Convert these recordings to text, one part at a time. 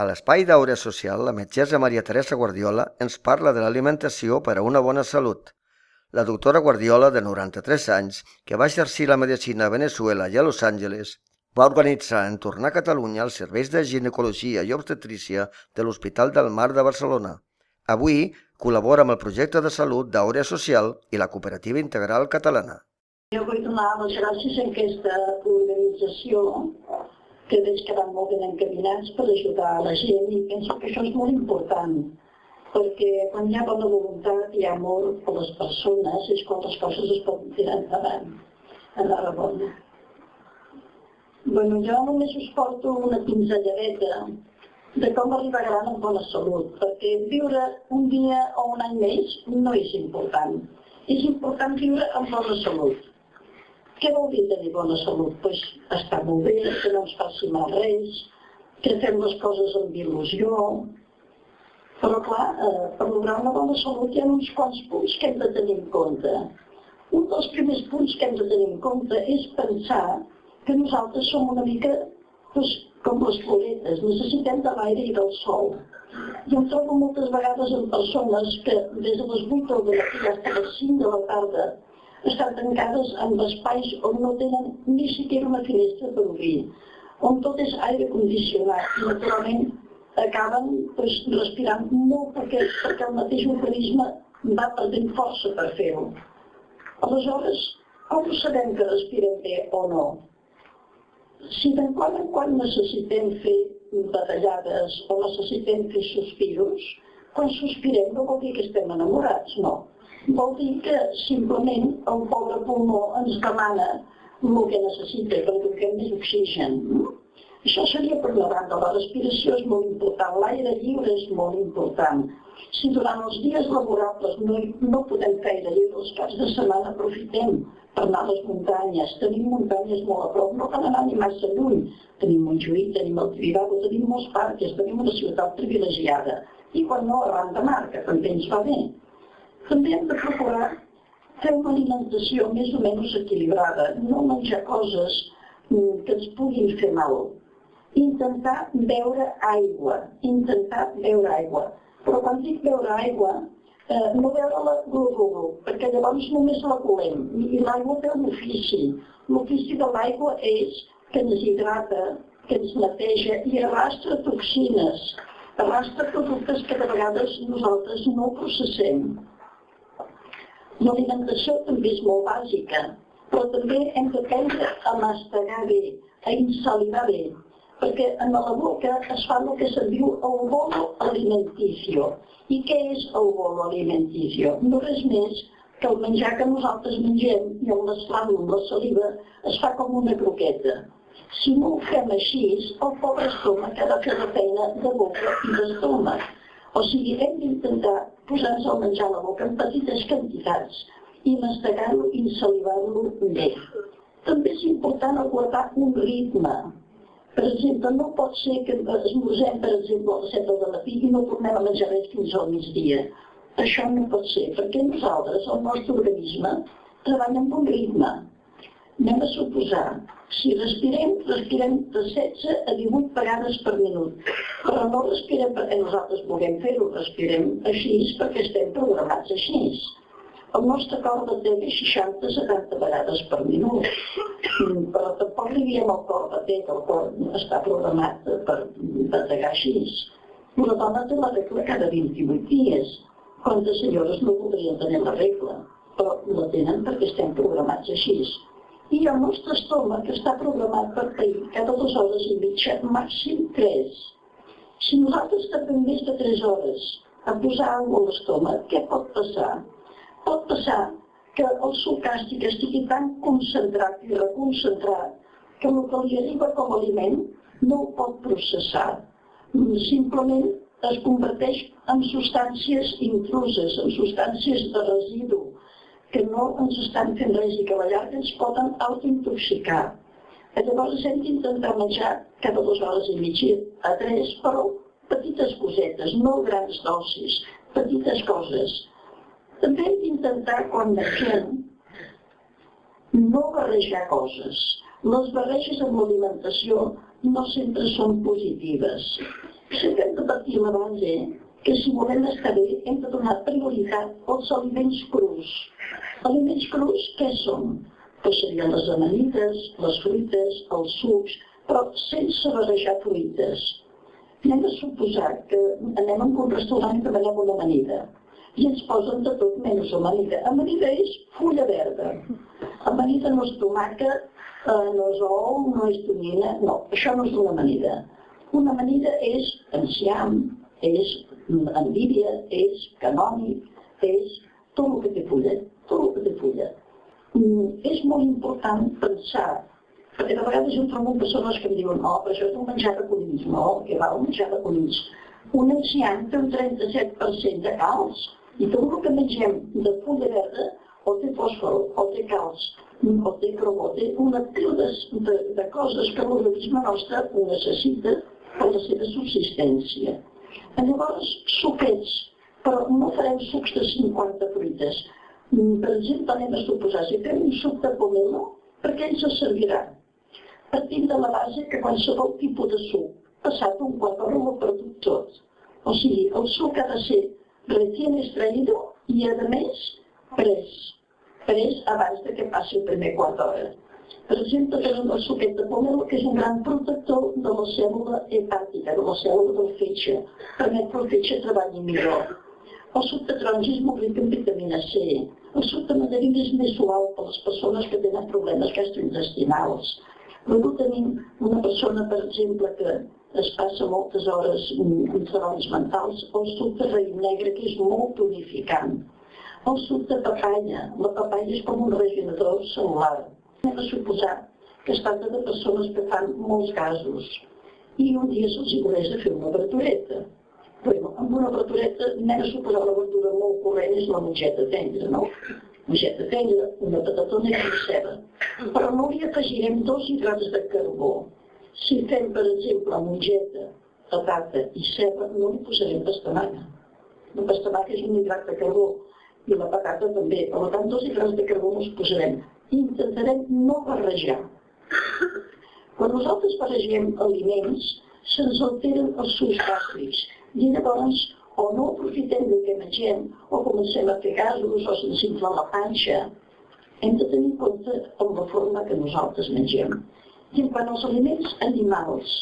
l'espai d'Àurea Social, la metgessa Maria Teresa Guardiola ens parla de l'alimentació per a una bona salut. La doctora Guardiola, de 93 anys, que va exercir la medicina a Venezuela i a Los Angeles, va organitzar en tornar a Catalunya els serveis de ginecologia i obstetrícia de l'Hospital del Mar de Barcelona. Avui col·labora amb el projecte de salut d'Àurea Social i la Cooperativa Integral Catalana. Jo vull donar les gràcies a aquesta organització que veig que van molt ben encaminats per ajudar a la gent i penso que això és molt important perquè quan hi ha bona voluntat i amor per les persones és quan les coses es poden tirar endavant. Enhorabona. Jo només us porto una pinzelladeta de com arribar gran amb bona salut, perquè viure un dia o un any més no és important. És important viure amb bona salut. Què vol dir tenir bona salut? Doncs estar molt bé, que no ens faci mal res, que fem les coses amb il·lusió. Però clar, per lograr una bona salut hi ha uns quants punts que hem de tenir en compte. Un dels primers punts que hem de tenir en compte és pensar que nosaltres som una mica com les floretes, necessitem de l'aire i del sol. Jo em trobo moltes vegades amb persones que des de les 8 del matí fins a les 5 de la tarda estan tancades en espais on no tenen ni siquiera una finestra per obrir, on tot és aire condicionat i naturalment acaben respirant molt perquè el mateix organisme va perdent força per fer-ho. Aleshores, com sabem que respirem bé o no? Si de quan en quan necessitem fer batallades o necessitem fer sospiros, quan sospirem no vol dir que estem enamorats, no. Vol dir que simplement el pobre pulmó ens demana el que necessita perquè tinguem més oxigen. Això seria per una banda. La respiració és molt important, l'aire lliure és molt important. Si durant els dies laborables no podem fer aire lliure, els caps de setmana aprofitem per anar a les muntanyes. Tenim muntanyes molt a prop, no cal anar ni massa lluny. Tenim Montjuïc, tenim el Tibidabo, tenim molts parcs, tenim una ciutat privilegiada. I quan no, arran de mar, que també ens va bé. També hem de procurar fer una alimentació més o menys equilibrada, no menjar coses que ens puguin fer mal. Intentar beure aigua, Però quan dic beure aigua, no beure-la glu-glu-glu, perquè llavors només la volem. I l'aigua té un ofici. L'ofici de l'aigua és que ens hidrata, que ens neteja i arrastra toxines, arrastra productes que de vegades nosaltres no processem. L'alimentació també és molt bàsica, però també hem d'aprendre a mastegar bé, a insalivar bé, perquè en la boca es fa el que se'n diu el bolo alimenticio. I què és el bolo alimenticio? No res més que el menjar que nosaltres mengem i el mesclant amb la saliva es fa com una croqueta. Si no ho fem així, el pobre estómac ha de fer la feina de boca i d'estómac. O sigui, hem d'intentar posar-nos el menjar a la boca en petites quantitats i mastegar-lo i salivar-lo bé. També és important guardar un ritme. Per exemple, no pot ser que esmorzem, per exemple, a les 7 del matí i no tornem a menjar res fins al migdia. Això no pot ser, perquè nosaltres, el nostre organisme, treballa amb un ritme. Anem a suposar, si respirem de 16 a 18 vegades per minut. Però no respirem perquè nosaltres vulguem fer-ho, respirem així perquè estem programats així. El nostre cor batega 60-70 vegades per minut. Però tampoc li diem al cor batega, el cor està programat per bategar així. Una dona té la regla cada 28 dies. Quantes senyores no voldrien tenir la regla? Però la tenen perquè estem programats així. I el nostre estómac està programat per pair cada 2 hores i mitja, màxim 3. Si nosaltres tardem més de 3 hores a posar alguna cosa a l'estómac, què pot passar? Pot passar que el suc gàstric estigui tan concentrat i reconcentrat que el que li arriba com a aliment no ho pot processar. Simplement es converteix en substàncies intruses, en substàncies de residu, que no ens estan fent res i que a la llarga ens poden autointoxicar. Llavors hem d'intentar menjar cada 2 hores i mitja a 3, però petites cosetes, no grans dosis, petites coses. També hem d'intentar, quan mengem, no barrejar coses. Les barreges amb l'alimentació no sempre són positives. Sempre hem de partir la base que si volem estar bé hem de donar prioritat als aliments crus. Aliments crus què són? Doncs serien les amanides, les fruites, els sucs, però sense barrejar fruites. Anem a suposar que anem a un restaurant i demanem una amanida i ens posen de tot menys amanida. Amanida és fulla verda. Amanida no és tomàquet, no és ou, no és tonyina, no, això no és una amanida. Una amanida és enciam, és endívia, és canònic, és tot el que té fulla, tot el que té fulla. És molt important pensar, perquè de vegades jo trobo persones que em diuen però això és un menjar de conills. No, que va un menjar de conills. Un enciam té un 37% de calç i tot el que mengem de fulla verda o té fòsfor, o té calç, o té cromo, té una actiu de coses que l'organisme nostre ho necessita per la seva subsistència. Llavors, suquets, però no farem sucs de 50 fruites. Per exemple, anem a suposar, si fem un suc de pomelo, per què ens servirà? Partim de la base que qualsevol tipus de suc, passat un quart d'hora ho ha perdut tot. O sigui, el suc ha de ser recién extraído i, a més, pres abans que passi el primer quart d'hora. Per exemple, tenim el suquet de pomelo, que és un gran protector de la cèl·lula hepàtica, de la cèl·lula del fetge, permet que el fetge treballi millor. El suc de taronja és molt ric en vitamina C. El suc de mandarina és més suau per a les persones que tenen problemes gastrointestinals. Luego tenim una persona, per exemple, que es passa moltes hores amb trastorns mentals, el suc de raïm negre, que és molt tonificant. El suc de papaya. La papaya és com un regenerador cel·lular. Anem a suposar que es tracta de persones que fan molts gasos i un dia se'ls avorreix de fer una verdureta. Però amb una verdureta anem a suposar la verdura molt corrent és la mongeta tendra, no? Mongeta tendra, una patatona i una ceba. Però no li afegirem 2 hidrats de carbó. Si fem, per exemple, mongeta, patata i ceba, no li posarem pastanaga. La pastanaga és un hidrat de carbó i la patata també. Per tant, 2 hidrats de carbó no els posarem. Intentarem no barrejar. Quan nosaltres barregem aliments, se'ns alteren els seus gàstrics i llavors o no aprofitem del que mengem o comencem a fer gasos o se'ns infla la panxa. Hem de tenir en compte amb la forma que nosaltres mengem. I quant als aliments animals,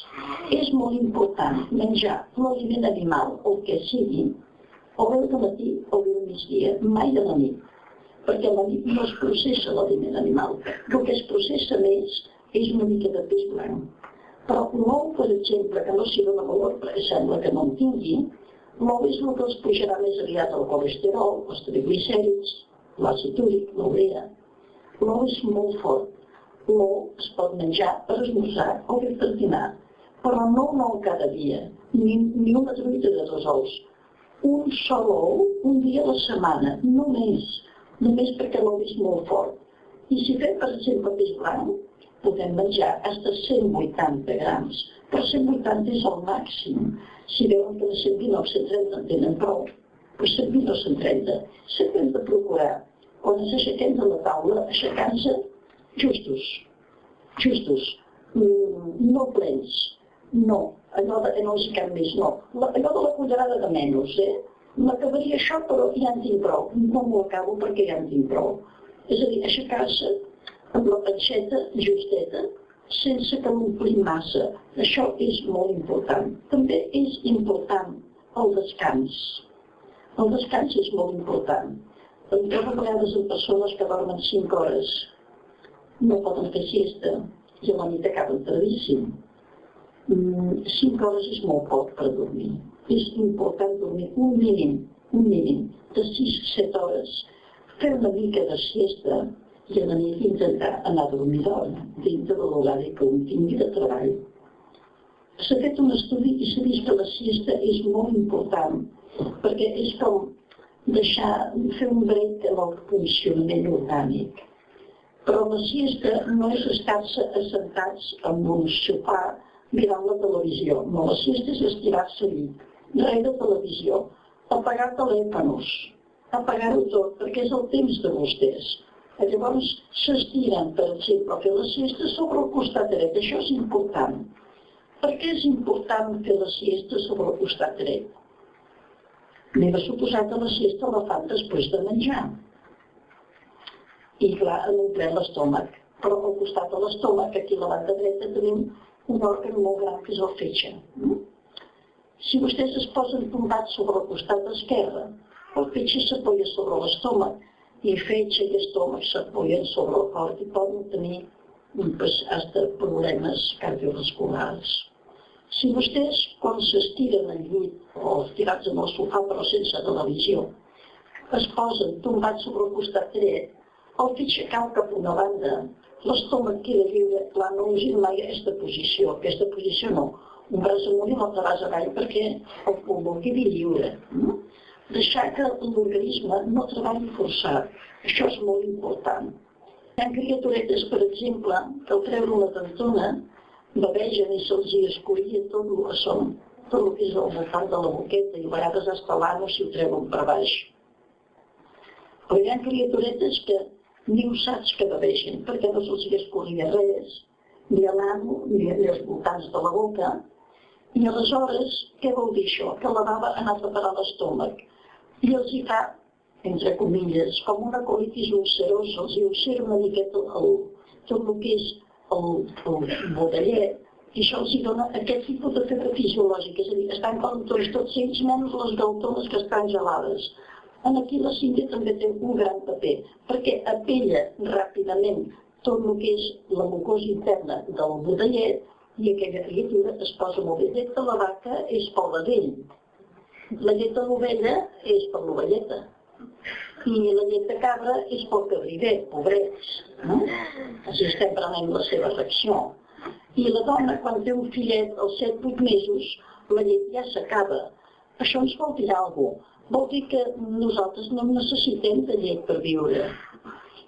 és molt important menjar l'aliment animal, el que sigui, o bé al matí o bé al migdia, mai a la nit. Perquè a la nit no es processa l'aliment animal. El que es processa més és una mica de peix blanc. Però l'ou, per exemple, que no s'hi dona valor perquè sembla que no en tingui, l'ou és el que els pujarà més aviat el colesterol, els triglicèrids, l'àcid úric, l'urea. L'ou és molt fort. L'ou es pot menjar per esmorzar o bé per dinar, però no un ou cada dia, ni una truita de 2 ous. Un sol ou, un dia a la setmana, només perquè l'ou és molt fort. I si fem, per exemple, peix blanc, podem menjar fins a 180 grams, però 180 és el màxim. Si veuen que de 120 o 130 en tenen prou, doncs 120 o 130. Sempre hem de procurar, quan ens aixequem de la taula, aixecar-nos justos, no plens, no, allò de no els cap més, no. Allò de la cullerada de menys, m'acabaria això, però ja en tinc prou. No m'ho acabo perquè ja en tinc prou. És a dir, aixecar-se amb la panxeta justeta, sense que l'omplim massa. Això és molt important. També és important el descans. El descans és molt important. Em trobo a vegades amb persones que dormen 5 hores, no poden fer siesta i a la nit acaben tardíssim. 5 hores és molt poc per dormir. És important dormir un mínim de 6-7 hores, fer una mica de siesta i a la nit intentar anar a dormir d'hora, dintre de l'horari que un tingui de treball. S'ha fet un estudi i s'ha vist que la siesta és molt important, perquè és com fer un break en el funcionament orgànic. Però la siesta no és estar-se assentats en un sofà mirant la televisió. No, la siesta és estirar-se al llit, darrere televisió, apagar telèfons, apagar-ho tot, perquè és el temps de vostès. Llavors s'estiren, per exemple, a fer la siesta sobre el costat dret, això és important. Per què és important fer la siesta sobre el costat dret? M'he suposat que la siesta la fan després de menjar. I clar, han omplert l'estómac. Però al costat de l'estómac, aquí a la banda dreta, tenim un òrgan molt gran que és el fetge. Si vostès es posen tombats sobre el costat esquerre, el fetge s'apoya sobre l'estómac i fetge i estómac s'apoyen sobre el cor i poden tenir problemes cardiovasculars. Si vostès, quan s'estiren al llit o estirats en el sofà però sense televisió, es posen tombats sobre el costat dret, el fetge cau cap a una banda, l'estómac queda lliure, clar, no usem mai aquesta posició no, un braç amunt i l'altre braç avall perquè el pulmó quedi lliure. Deixar que l'organisme no treballi forçat, això és molt important. Hi ha criaturetes, per exemple, que al treure una dentona bevegen i se'ls escorria tot el que és al voltant de la boqueta i a vegades hasta l'ano si ho treuen per baix. Però hi ha criaturetes que ni ho saps que bevegen perquè no se'ls escorria res, ni a l'ano ni als voltants de la boca. I aleshores, què vol dir això? Que la bava ha anat a parar l'estómac i els hi fa, entre comilles, com una colitis ulcerosa, els hi ulcera una miqueta tot el que és el budellet, i això els hi dona aquest tipus de febre fisiològica, és a dir, estan calentons tots ells, menys les galtones que estan gelades. Aquí la cinta també té un gran paper, perquè apella ràpidament tot el que és la mucosa interna del budellet i aquella criatura es posa molt bé. La llet de la vaca és pel vedell, la llet de l'ovella és per l'ovelleta i la llet de cabra és pel cabriret, pobrets. Així estem prenent la seva reacció. I la dona, quan té un fillet als 7-8 mesos, la llet ja s'acaba. Això ens vol dir alguna cosa. Vol dir que nosaltres no necessitem de llet per viure.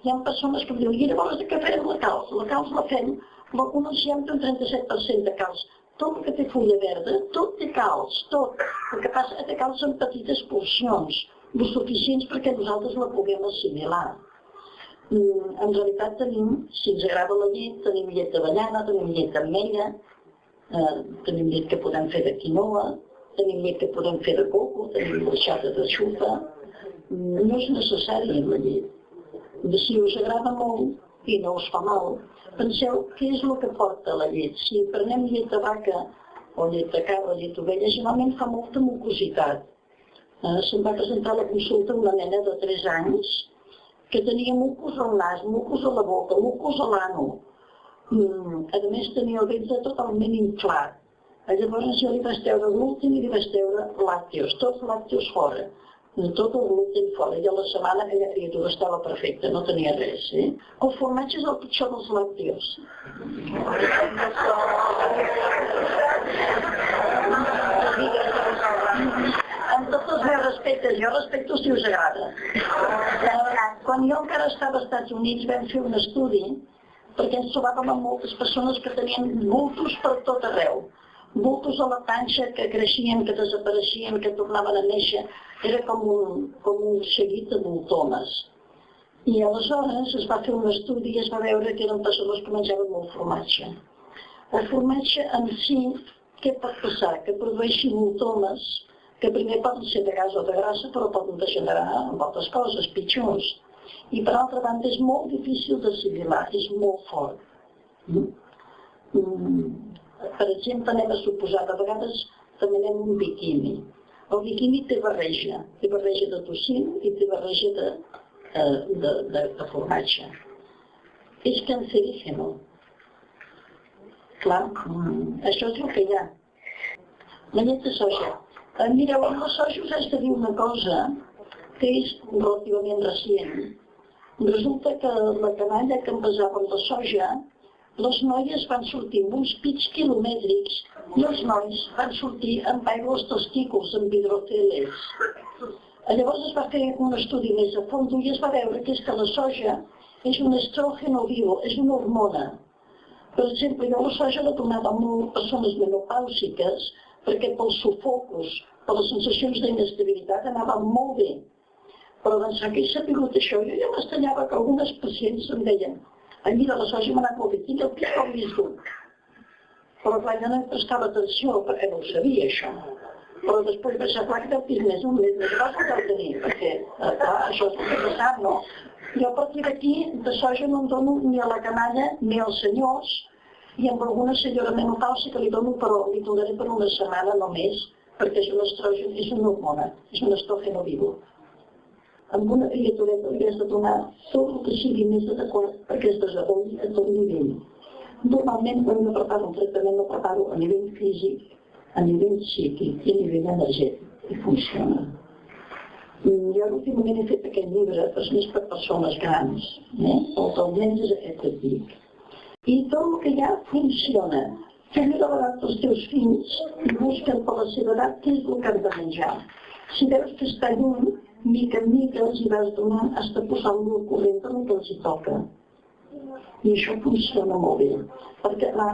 Hi ha persones que diuen, i llavors de què fem la calç? La calç la fem, alguns hi ha un 37% de calç. Tot el que té fulla verda, tot té calç, tot. El que passa és que té calç en petites porcions, lo suficients perquè nosaltres la puguem assimilar. En realitat tenim, si ens agrada la llet, tenim llet d'avellana, tenim llet d'ametlla, tenim llet que podem fer de quinoa, tenim llet que podem fer de coco, tenim bruixada de xufa. No és necessari la llet. Si us agrada molt i no us fa mal, penseu què és el que porta la llet. Si prenem llet de vaca o llet de cabra o llet d'ovella, generalment fa molta mucositat. Se'm va presentar a la consulta una nena de 3 anys que tenia mucus al nas, mucus a la boca, mucus a l'ano. A més tenia el ventre totalment inflat. Llavors jo li vaig treure gluten i li vaig treure làcteos, tots làcteos fora, tot el gluten fora. I a la setmana aquella criatura estava perfecta, no tenia res. El formatge és el pitjor dels làcteos. Amb tots els meus respectes, jo respecto si us agrada. Quan jo encara estava als Estats Units vam fer un estudi perquè ens trobàvem amb moltes persones que tenien bultos per tot arreu. Bultos a la panxa que creixien, que desapareixien, que tornaven a néixer. Era com un seguit de bultones. I aleshores es va fer un estudi i es va veure que eren persones que menjaven molt formatge. El formatge en si, què pot passar? Que produeixi bultones que primer poden ser de gas o de grassa, però poden degenerar amb altres coses, pitjors. I per altra banda és molt difícil d'assimilar, és molt fort. Per exemple, anem a suposar, de vegades demanem un biquini. El biquini té barreja de tocino i té barreja de formatge. És cancerígeno. Clar, això és el que hi ha. La llet de soja. Mireu, amb la soja us haig de dir una cosa que és relativament recent. Resulta que la canalla que envasava amb la soja, les noies van sortir amb uns pits quilomètrics i els nois van sortir amb aigua als testículs, amb hidroceles. Llavors es va fer un estudi més a fons i es va veure que és que la soja és un estrógeno viu, és una hormona. Per exemple, jo la soja l'he donada a moltes persones menopàusiques perquè pels sufocos, per les sensacions d'inestabilitat anava molt bé. Però d'ençà que he sabut això, jo ja m'estranyava que algunes pacients em deien mira, la soja m'ha anat molt bé, tinc el pit com més dur. Però clar, jo no hi prestava atenció perquè no ho sabia, això. Però després va ser clar que deu pis més un mes més gros que deu tenir, perquè clar, això és el que passar, no? Jo a partir d'aquí, de soja no em dono ni a la canalla ni als senyors, i amb alguna senyora menopàusia que li dono, però li donaré per una setmana només, perquè és un estrogen, és una hormona, és un estrògeno viu. Amb una criatureta li has de donar tot el que sigui més adequat perquè es desenvolupi a tot nivell. Normalment, quan no preparo un tractament, no preparo a nivell físic, a nivell psíquic i a nivell energètic, i funciona. Jo últimament he fet aquest llibre, però és més per persones grans, o almenys és aquest que et dic. I tot el que hi ha funciona. Fes-li de vegades als teus fills i busquen per la seva edat què és el que han de menjar. Si veus que està lluny, mica en mica els hi vas donant fins a posar-lo al corrent del que els hi toca. I això funciona molt bé, perquè clar,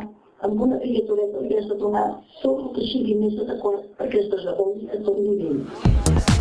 amb una criatureta li has de donar tot el que sigui més adequat perquè es desenvolupi a tot nivell.